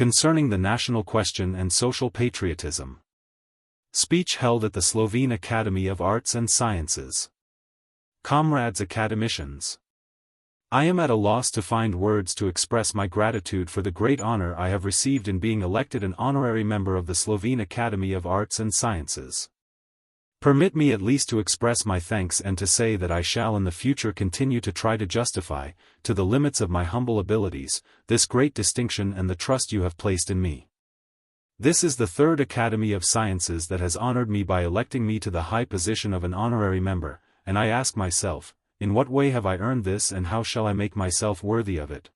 Concerning the national question and social patriotism. Speech held at the Slovene Academy of Arts and Sciences. Comrades academicians. I am at a loss to find words to express my gratitude for the great honor I have received in being elected an honorary member of the Slovene Academy of Arts and Sciences. Permit me at least to express my thanks and to say that I shall in the future continue to try to justify, to the limits of my humble abilities, this great distinction and the trust you have placed in me. This is the third Academy of Sciences that has honored me by electing me to the high position of an honorary member, and I ask myself, in what way have I earned this and how shall I make myself worthy of it?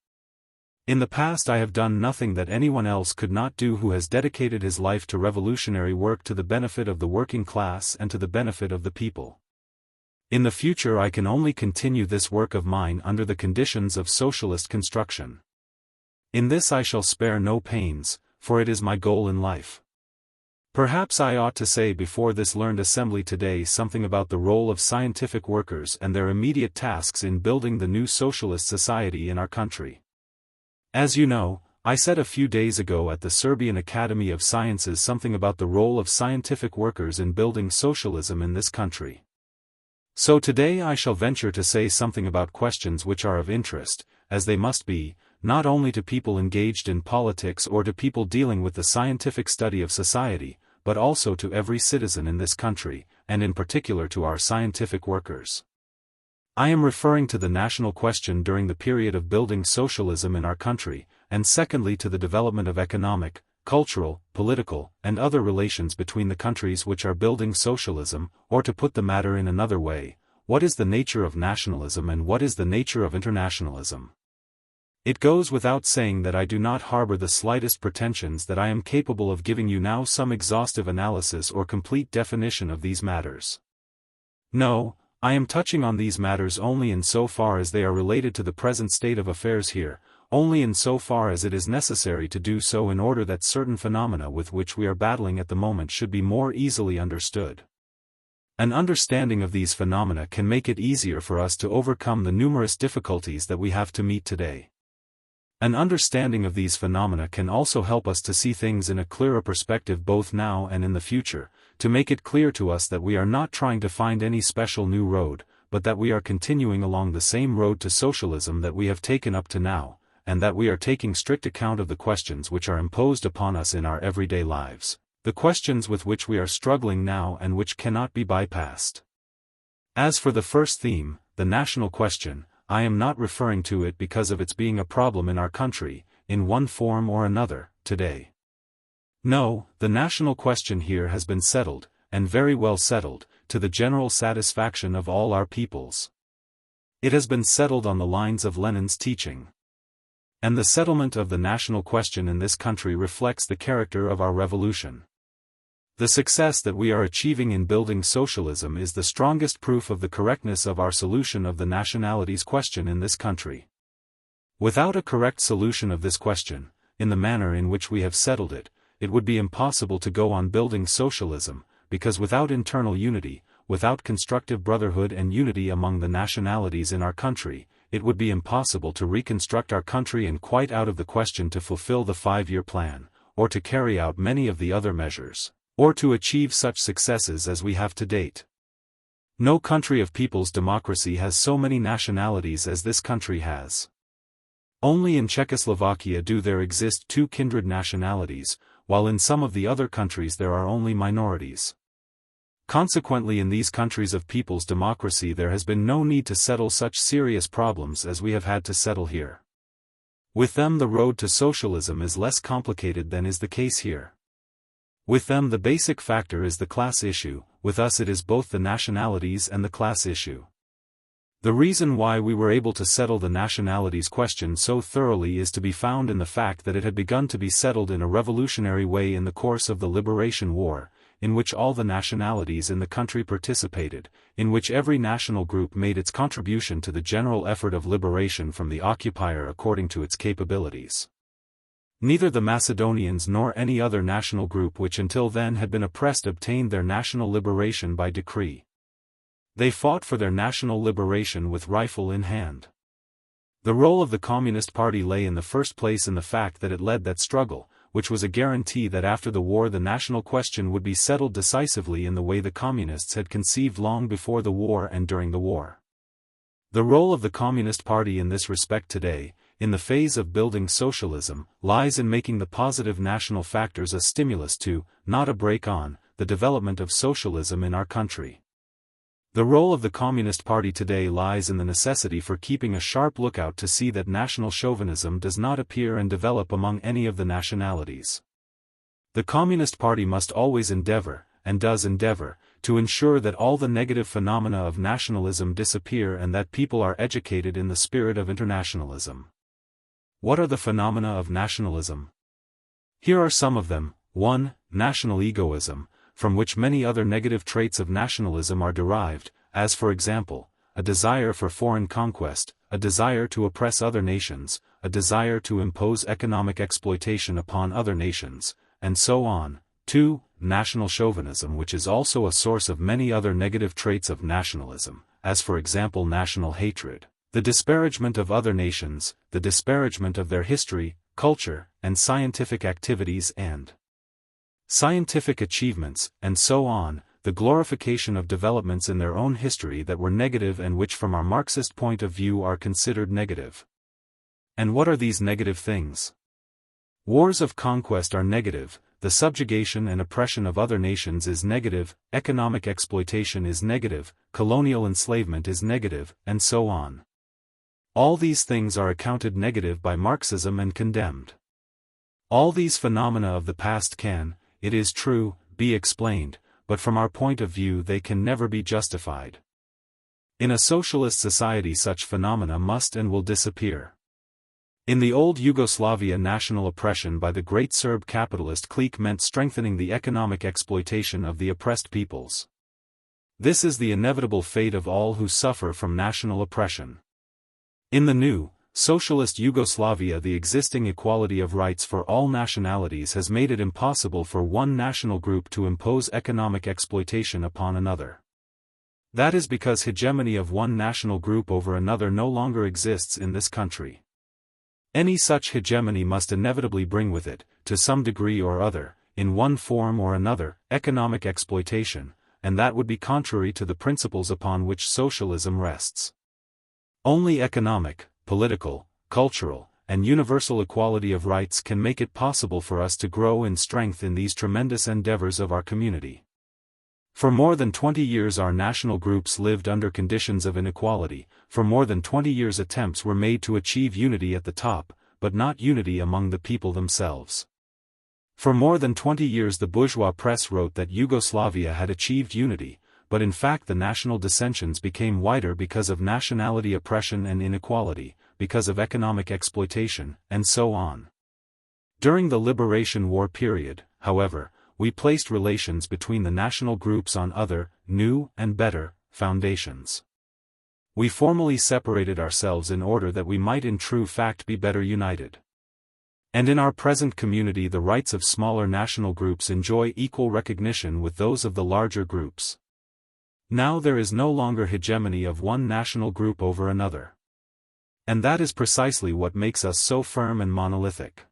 In the past I have done nothing that anyone else could not do who has dedicated his life to revolutionary work to the benefit of the working class and to the benefit of the people. In the future I can only continue this work of mine under the conditions of socialist construction. In this I shall spare no pains, for it is my goal in life. Perhaps I ought to say before this learned assembly today something about the role of scientific workers and their immediate tasks in building the new socialist society in our country. As you know, I said a few days ago at the Serbian Academy of Sciences something about the role of scientific workers in building socialism in this country. So today I shall venture to say something about questions which are of interest, as they must be, not only to people engaged in politics or to people dealing with the scientific study of society, but also to every citizen in this country, and in particular to our scientific workers. I am referring to the national question during the period of building socialism in our country, and secondly to the development of economic, cultural, political, and other relations between the countries which are building socialism, or to put the matter in another way, what is the nature of nationalism and what is the nature of internationalism? It goes without saying that I do not harbor the slightest pretensions that I am capable of giving you now some exhaustive analysis or complete definition of these matters. No, I am touching on these matters only in so far as they are related to the present state of affairs here, only in so far as it is necessary to do so in order that certain phenomena with which we are battling at the moment should be more easily understood. An understanding of these phenomena can make it easier for us to overcome the numerous difficulties that we have to meet today. An understanding of these phenomena can also help us to see things in a clearer perspective both now and in the future, to make it clear to us that we are not trying to find any special new road, but that we are continuing along the same road to socialism that we have taken up to now, and that we are taking strict account of the questions which are imposed upon us in our everyday lives, the questions with which we are struggling now and which cannot be bypassed. As for the first theme, the national question, I am not referring to it because of its being a problem in our country, in one form or another, today. No, the national question here has been settled, and very well settled, to the general satisfaction of all our peoples. It has been settled on the lines of Lenin's teaching. And the settlement of the national question in this country reflects the character of our revolution. The success that we are achieving in building socialism is the strongest proof of the correctness of our solution of the nationalities question in this country. Without a correct solution of this question, in the manner in which we have settled it, it would be impossible to go on building socialism, because without internal unity, without constructive brotherhood and unity among the nationalities in our country, it would be impossible to reconstruct our country and quite out of the question to fulfill the 5-year plan, or to carry out many of the other measures, or to achieve such successes as we have to date. No country of people's democracy has so many nationalities as this country has. Only in Czechoslovakia do there exist 2 kindred nationalities, while in some of the other countries there are only minorities. Consequently, in these countries of people's democracy there has been no need to settle such serious problems as we have had to settle here. With them the road to socialism is less complicated than is the case here. With them the basic factor is the class issue, with us it is both the nationalities and the class issue. The reason why we were able to settle the nationalities question so thoroughly is to be found in the fact that it had begun to be settled in a revolutionary way in the course of the Liberation War, in which all the nationalities in the country participated, in which every national group made its contribution to the general effort of liberation from the occupier according to its capabilities. Neither the Macedonians nor any other national group which until then had been oppressed obtained their national liberation by decree. They fought for their national liberation with rifle in hand. The role of the Communist Party lay in the first place in the fact that it led that struggle, which was a guarantee that after the war the national question would be settled decisively in the way the communists had conceived long before the war and during the war. The role of the Communist Party in this respect today, in the phase of building socialism, lies in making the positive national factors a stimulus to, not a brake on, the development of socialism in our country. The role of the Communist Party today lies in the necessity for keeping a sharp lookout to see that national chauvinism does not appear and develop among any of the nationalities. The Communist Party must always endeavor, and does endeavor, to ensure that all the negative phenomena of nationalism disappear and that people are educated in the spirit of internationalism. What are the phenomena of nationalism? Here are some of them. 1. National egoism, from which many other negative traits of nationalism are derived, as for example, a desire for foreign conquest, a desire to oppress other nations, a desire to impose economic exploitation upon other nations, and so on. 2. National chauvinism, which is also a source of many other negative traits of nationalism, as for example national hatred, the disparagement of other nations, the disparagement of their history, culture, and scientific activities and scientific achievements, and so on, the glorification of developments in their own history that were negative and which from our Marxist point of view are considered negative. And what are these negative things? Wars of conquest are negative, the subjugation and oppression of other nations is negative, economic exploitation is negative, colonial enslavement is negative, and so on. All these things are accounted negative by Marxism and condemned. All these phenomena of the past can, it is true, be explained, but from our point of view they can never be justified. In a socialist society such phenomena must and will disappear. In the old Yugoslavia, national oppression by the great Serb capitalist clique meant strengthening the economic exploitation of the oppressed peoples. This is the inevitable fate of all who suffer from national oppression. In the new, socialist Yugoslavia, the existing equality of rights for all nationalities has made it impossible for one national group to impose economic exploitation upon another. That is because hegemony of one national group over another no longer exists in this country. Any such hegemony must inevitably bring with it, to some degree or other, in one form or another, economic exploitation, and that would be contrary to the principles upon which socialism rests. Only economic, political, cultural, and universal equality of rights can make it possible for us to grow in strength in these tremendous endeavors of our community. For more than 20 years our national groups lived under conditions of inequality, for more than 20 years attempts were made to achieve unity at the top, but not unity among the people themselves. For more than 20 years the bourgeois press wrote that Yugoslavia had achieved unity, but in fact the national dissensions became wider because of nationality oppression and inequality, because of economic exploitation, and so on. During the Liberation War period, however, we placed relations between the national groups on other, new and better, foundations. We formally separated ourselves in order that we might in true fact be better united. And in our present community the rights of smaller national groups enjoy equal recognition with those of the larger groups. Now there is no longer hegemony of one national group over another. And that is precisely what makes us so firm and monolithic.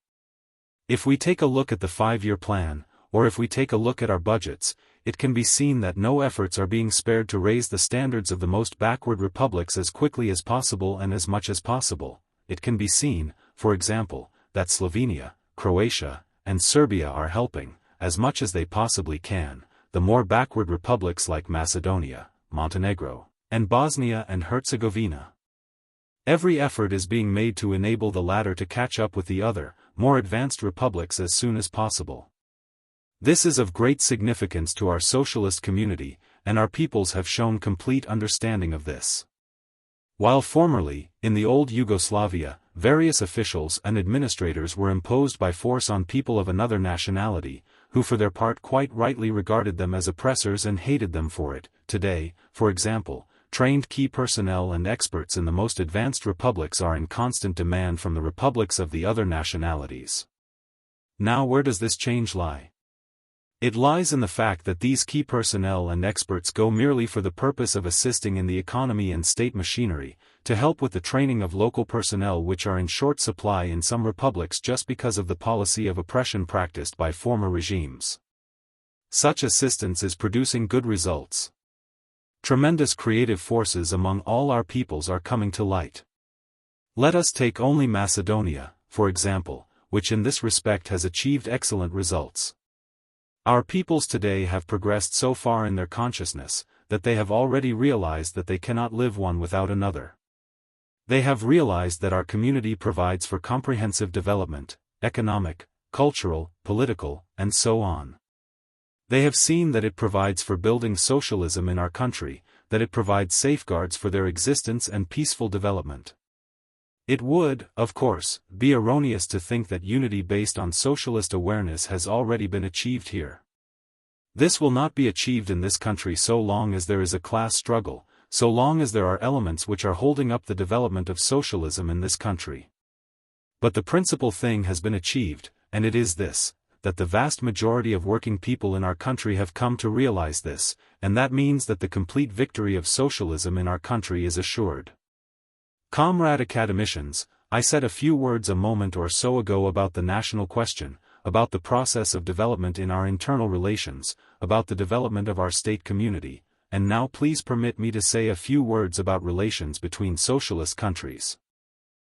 If we take a look at the 5-year plan, or if we take a look at our budgets, it can be seen that no efforts are being spared to raise the standards of the most backward republics as quickly as possible and as much as possible. It can be seen, for example, that Slovenia, Croatia, and Serbia are helping, as much as they possibly can, the more backward republics like Macedonia, Montenegro, and Bosnia and Herzegovina. Every effort is being made to enable the latter to catch up with the other, more advanced republics as soon as possible. This is of great significance to our socialist community, and our peoples have shown complete understanding of this. While formerly, in the old Yugoslavia, various officials and administrators were imposed by force on people of another nationality, who for their part quite rightly regarded them as oppressors and hated them for it, today, for example, trained key personnel and experts in the most advanced republics are in constant demand from the republics of the other nationalities. Now where does this change lie? It lies in the fact that these key personnel and experts go merely for the purpose of assisting in the economy and state machinery, to help with the training of local personnel which are in short supply in some republics just because of the policy of oppression practiced by former regimes. Such assistance is producing good results. Tremendous creative forces among all our peoples are coming to light. Let us take only Macedonia, for example, which in this respect has achieved excellent results. Our peoples today have progressed so far in their consciousness, that they have already realized that they cannot live one without another. They have realized that our community provides for comprehensive development, economic, cultural, political, and so on. They have seen that it provides for building socialism in our country, that it provides safeguards for their existence and peaceful development. It would, of course, be erroneous to think that unity based on socialist awareness has already been achieved here. This will not be achieved in this country so long as there is a class struggle, so long as there are elements which are holding up the development of socialism in this country. But the principal thing has been achieved, and it is this, that the vast majority of working people in our country have come to realize this, and that means that the complete victory of socialism in our country is assured. Comrade academicians, I said a few words a moment or so ago about the national question, about the process of development in our internal relations, about the development of our state community, and now please permit me to say a few words about relations between socialist countries.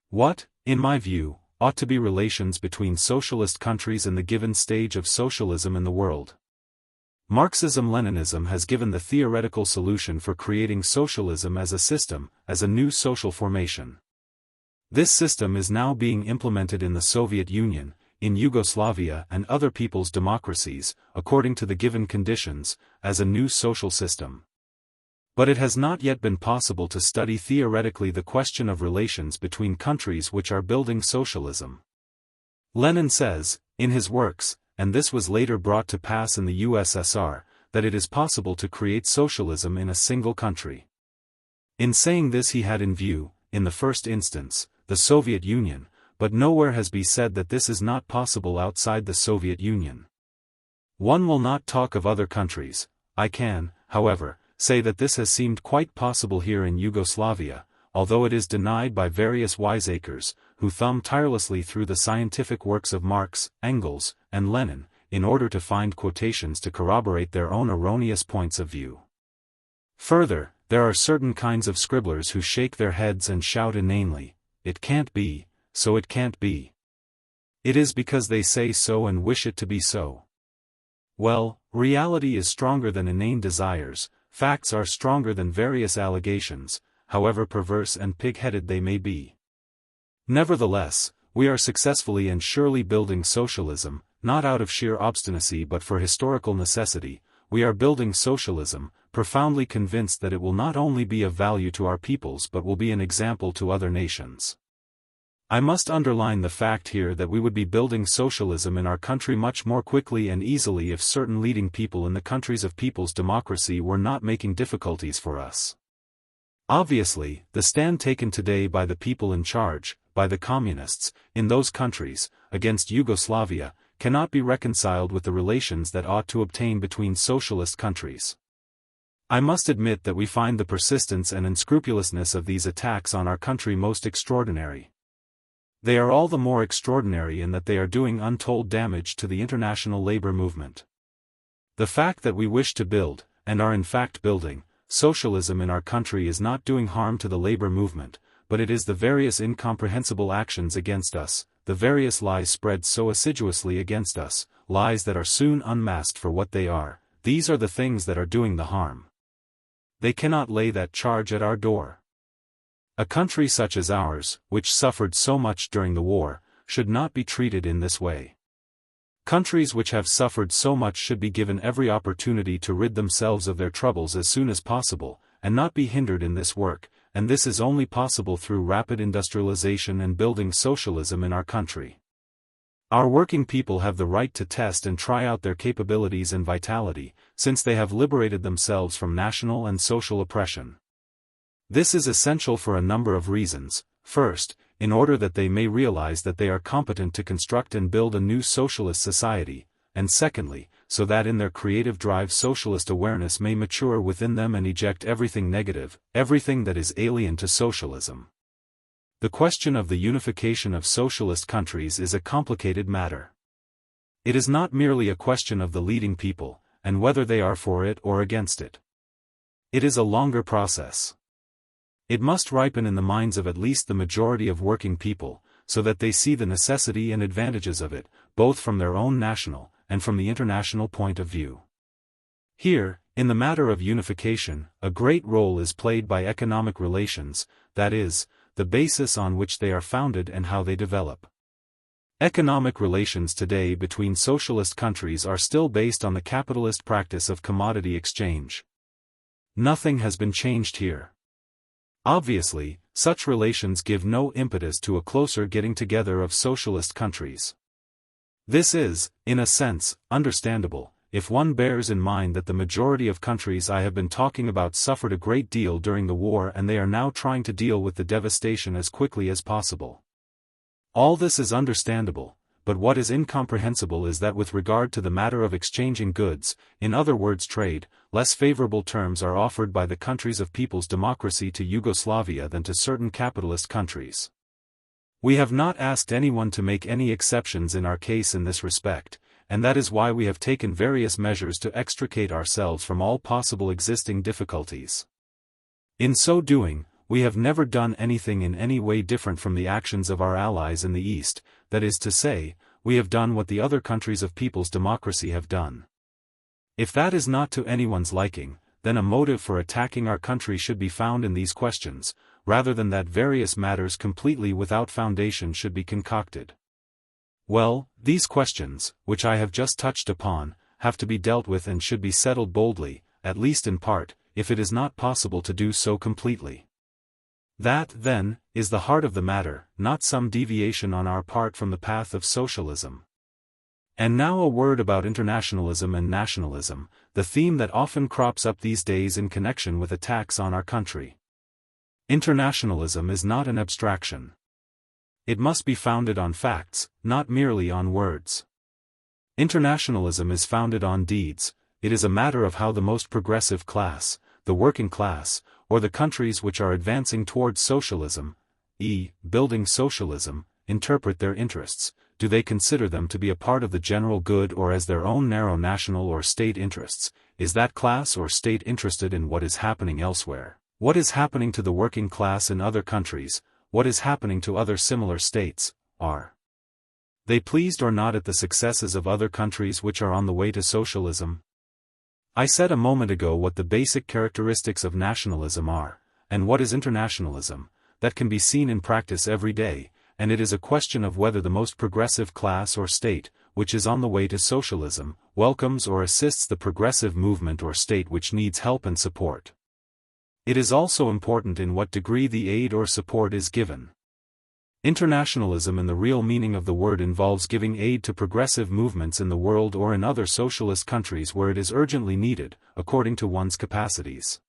What, in my view, ought to be relations between socialist countries in the given stage of socialism in the world? Marxism-Leninism has given the theoretical solution for creating socialism as a system, as a new social formation. This system is now being implemented in the Soviet Union, in Yugoslavia and other people's democracies, according to the given conditions, as a new social system. But it has not yet been possible to study theoretically the question of relations between countries which are building socialism. Lenin says, in his works, and this was later brought to pass in the USSR, that it is possible to create socialism in a single country. In saying this he had in view, in the first instance, the Soviet Union, but nowhere has been said that this is not possible outside the Soviet Union. One will not talk of other countries. I can, however, say that this has seemed quite possible here in Yugoslavia, although it is denied by various wiseacres, who thumb tirelessly through the scientific works of Marx, Engels, and Lenin, in order to find quotations to corroborate their own erroneous points of view. Further, there are certain kinds of scribblers who shake their heads and shout inanely, "It can't be, so it can't be. It is because they say so and wish it to be so." Well, reality is stronger than inane desires, facts are stronger than various allegations, however perverse and pig-headed they may be. Nevertheless, we are successfully and surely building socialism, not out of sheer obstinacy but for historical necessity. We are building socialism, profoundly convinced that it will not only be of value to our peoples but will be an example to other nations. I must underline the fact here that we would be building socialism in our country much more quickly and easily if certain leading people in the countries of people's democracy were not making difficulties for us. Obviously, the stand taken today by the people in charge, by the communists, in those countries, against Yugoslavia, cannot be reconciled with the relations that ought to obtain between socialist countries. I must admit that we find the persistence and unscrupulousness of these attacks on our country most extraordinary. They are all the more extraordinary in that they are doing untold damage to the international labor movement. The fact that we wish to build, and are in fact building, socialism in our country is not doing harm to the labor movement, but it is the various incomprehensible actions against us, the various lies spread so assiduously against us, lies that are soon unmasked for what they are, these are the things that are doing the harm. They cannot lay that charge at our door. A country such as ours, which suffered so much during the war, should not be treated in this way. Countries which have suffered so much should be given every opportunity to rid themselves of their troubles as soon as possible, and not be hindered in this work, and this is only possible through rapid industrialization and building socialism in our country. Our working people have the right to test and try out their capabilities and vitality, since they have liberated themselves from national and social oppression. This is essential for a number of reasons. First, in order that they may realize that they are competent to construct and build a new socialist society, and secondly, so that in their creative drive socialist awareness may mature within them and eject everything negative, everything that is alien to socialism. The question of the unification of socialist countries is a complicated matter. It is not merely a question of the leading people, and whether they are for it or against it. It is a longer process. It must ripen in the minds of at least the majority of working people, so that they see the necessity and advantages of it, both from their own national, and from the international point of view. Here, in the matter of unification, a great role is played by economic relations, that is, the basis on which they are founded and how they develop. Economic relations today between socialist countries are still based on the capitalist practice of commodity exchange. Nothing has been changed here. Obviously, such relations give no impetus to a closer getting together of socialist countries. This is, in a sense, understandable, if one bears in mind that the majority of countries I have been talking about suffered a great deal during the war and they are now trying to deal with the devastation as quickly as possible. All this is understandable, but what is incomprehensible is that with regard to the matter of exchanging goods, in other words trade, less favorable terms are offered by the countries of People's Democracy to Yugoslavia than to certain capitalist countries. We have not asked anyone to make any exceptions in our case in this respect, and that is why we have taken various measures to extricate ourselves from all possible existing difficulties. In so doing, we have never done anything in any way different from the actions of our allies in the East, that is to say, we have done what the other countries of People's Democracy have done. If that is not to anyone's liking, then a motive for attacking our country should be found in these questions, rather than that various matters completely without foundation should be concocted. Well, these questions, which I have just touched upon, have to be dealt with and should be settled boldly, at least in part, if it is not possible to do so completely. That, then, is the heart of the matter, not some deviation on our part from the path of socialism. And now a word about internationalism and nationalism, the theme that often crops up these days in connection with attacks on our country. Internationalism is not an abstraction. It must be founded on facts, not merely on words. Internationalism is founded on deeds. It is a matter of how the most progressive class, the working class, or the countries which are advancing towards socialism, building socialism, interpret their interests. Do they consider them to be a part of the general good or as their own narrow national or state interests? Is that class or state interested in what is happening elsewhere? What is happening to the working class in other countries? What is happening to other similar states? Are they pleased or not at the successes of other countries which are on the way to socialism? I said a moment ago what the basic characteristics of nationalism are, and what is internationalism, that can be seen in practice every day, and it is a question of whether the most progressive class or state, which is on the way to socialism, welcomes or assists the progressive movement or state which needs help and support. It is also important in what degree the aid or support is given. Internationalism in the real meaning of the word involves giving aid to progressive movements in the world or in other socialist countries where it is urgently needed, according to one's capacities.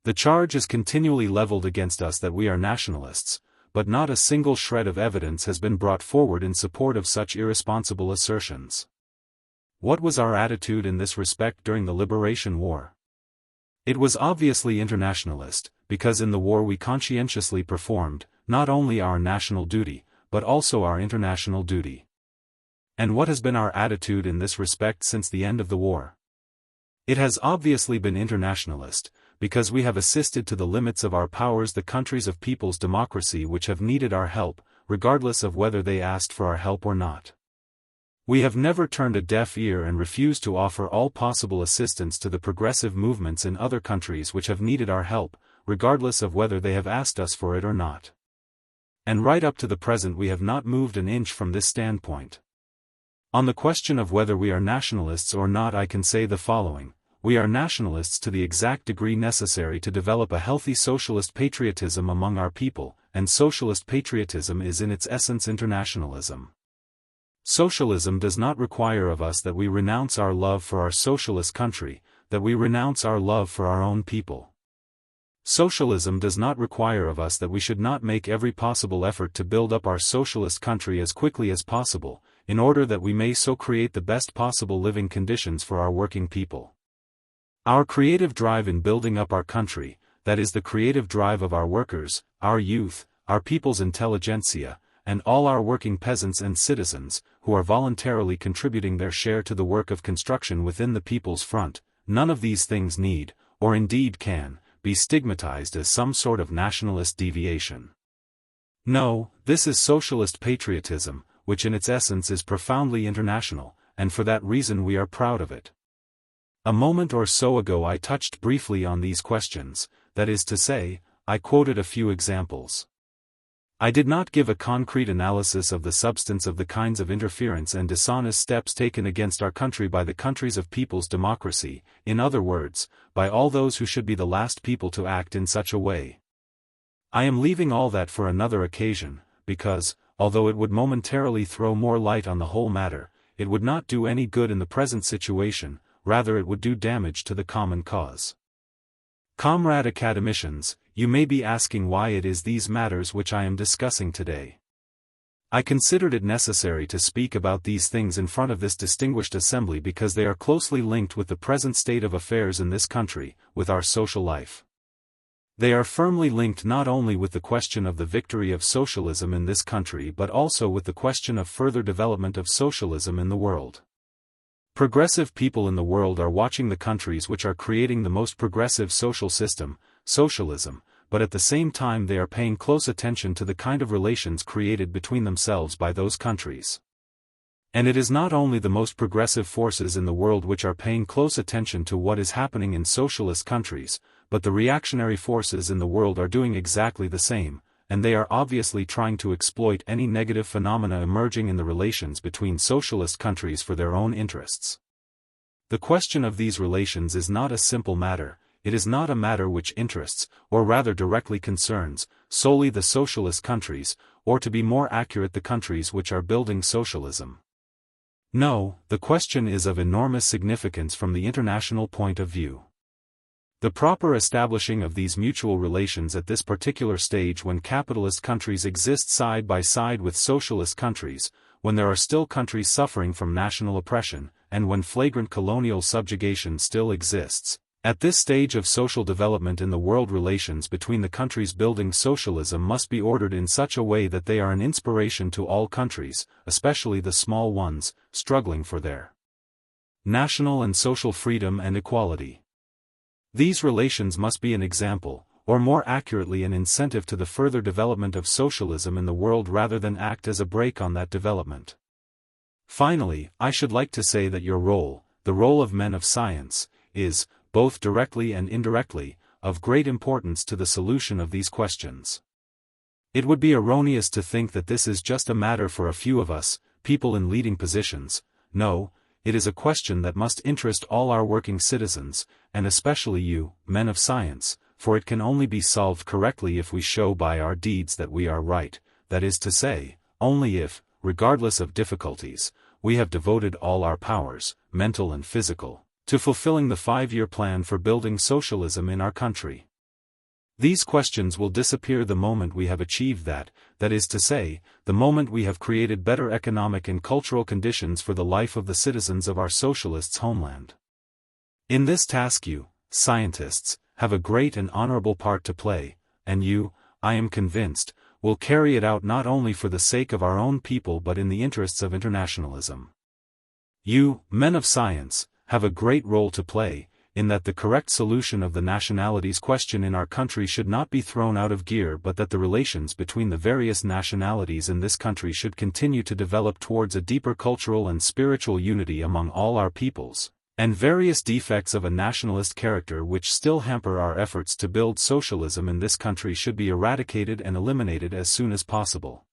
The charge is continually leveled against us that we are nationalists, but not a single shred of evidence has been brought forward in support of such irresponsible assertions. What was our attitude in this respect during the Liberation War? It was obviously internationalist, because in the war we conscientiously performed, not only our national duty, but also our international duty. And what has been our attitude in this respect since the end of the war? It has obviously been internationalist, because we have assisted to the limits of our powers the countries of People's Democracy which have needed our help, regardless of whether they asked for our help or not. We have never turned a deaf ear and refused to offer all possible assistance to the progressive movements in other countries which have needed our help, regardless of whether they have asked us for it or not. And right up to the present we have not moved an inch from this standpoint. On the question of whether we are nationalists or not, I can say the following: we are nationalists to the exact degree necessary to develop a healthy socialist patriotism among our people, and socialist patriotism is in its essence internationalism. Socialism does not require of us that we renounce our love for our socialist country, that we renounce our love for our own people. Socialism does not require of us that we should not make every possible effort to build up our socialist country as quickly as possible. in order that we may so create the best possible living conditions for our working people. Our creative drive in building up our country, that is the creative drive of our workers, our youth, our people's intelligentsia, and all our working peasants and citizens, who are voluntarily contributing their share to the work of construction within the people's front, none of these things need, or indeed can, be stigmatized as some sort of nationalist deviation. No, this is socialist patriotism, which in its essence is profoundly international, and for that reason we are proud of it. A moment or so ago I touched briefly on these questions, that is to say, I quoted a few examples. I did not give a concrete analysis of the substance of the kinds of interference and dishonest steps taken against our country by the countries of people's democracy, in other words, by all those who should be the last people to act in such a way. I am leaving all that for another occasion, because, although it would momentarily throw more light on the whole matter, it would not do any good in the present situation, rather it would do damage to the common cause. Comrade academicians, you may be asking why it is these matters which I am discussing today. I considered it necessary to speak about these things in front of this distinguished assembly because they are closely linked with the present state of affairs in this country, with our social life. They are firmly linked not only with the question of the victory of socialism in this country but also with the question of further development of socialism in the world. Progressive people in the world are watching the countries which are creating the most progressive social system, socialism, but at the same time they are paying close attention to the kind of relations created between themselves by those countries. And it is not only the most progressive forces in the world which are paying close attention to what is happening in socialist countries, but the reactionary forces in the world are doing exactly the same, and they are obviously trying to exploit any negative phenomena emerging in the relations between socialist countries for their own interests. The question of these relations is not a simple matter. It is not a matter which interests, or rather directly concerns, solely the socialist countries, or to be more accurate the countries which are building socialism. No, the question is of enormous significance from the international point of view. The proper establishing of these mutual relations at this particular stage when capitalist countries exist side by side with socialist countries, when there are still countries suffering from national oppression, and when flagrant colonial subjugation still exists. At this stage of social development in the world, relations between the countries building socialism must be ordered in such a way that they are an inspiration to all countries, especially the small ones, struggling for their national and social freedom and equality. These relations must be an example, or more accurately an incentive to the further development of socialism in the world rather than act as a brake on that development. Finally, I should like to say that your role, the role of men of science, is, both directly and indirectly, of great importance to the solution of these questions. It would be erroneous to think that this is just a matter for a few of us, people in leading positions. No, it is a question that must interest all our working citizens, and especially you, men of science, for it can only be solved correctly if we show by our deeds that we are right, that is to say, only if, regardless of difficulties, we have devoted all our powers, mental and physical, to fulfilling the 5-year plan for building socialism in our country. These questions will disappear the moment we have achieved that is to say, the moment we have created better economic and cultural conditions for the life of the citizens of our socialists' homeland. In this task you, scientists, have a great and honorable part to play, and you, I am convinced, will carry it out not only for the sake of our own people but in the interests of internationalism. You, men of science, have a great role to play, in that the correct solution of the nationalities question in our country should not be thrown out of gear but that the relations between the various nationalities in this country should continue to develop towards a deeper cultural and spiritual unity among all our peoples, and various defects of a nationalist character which still hamper our efforts to build socialism in this country should be eradicated and eliminated as soon as possible.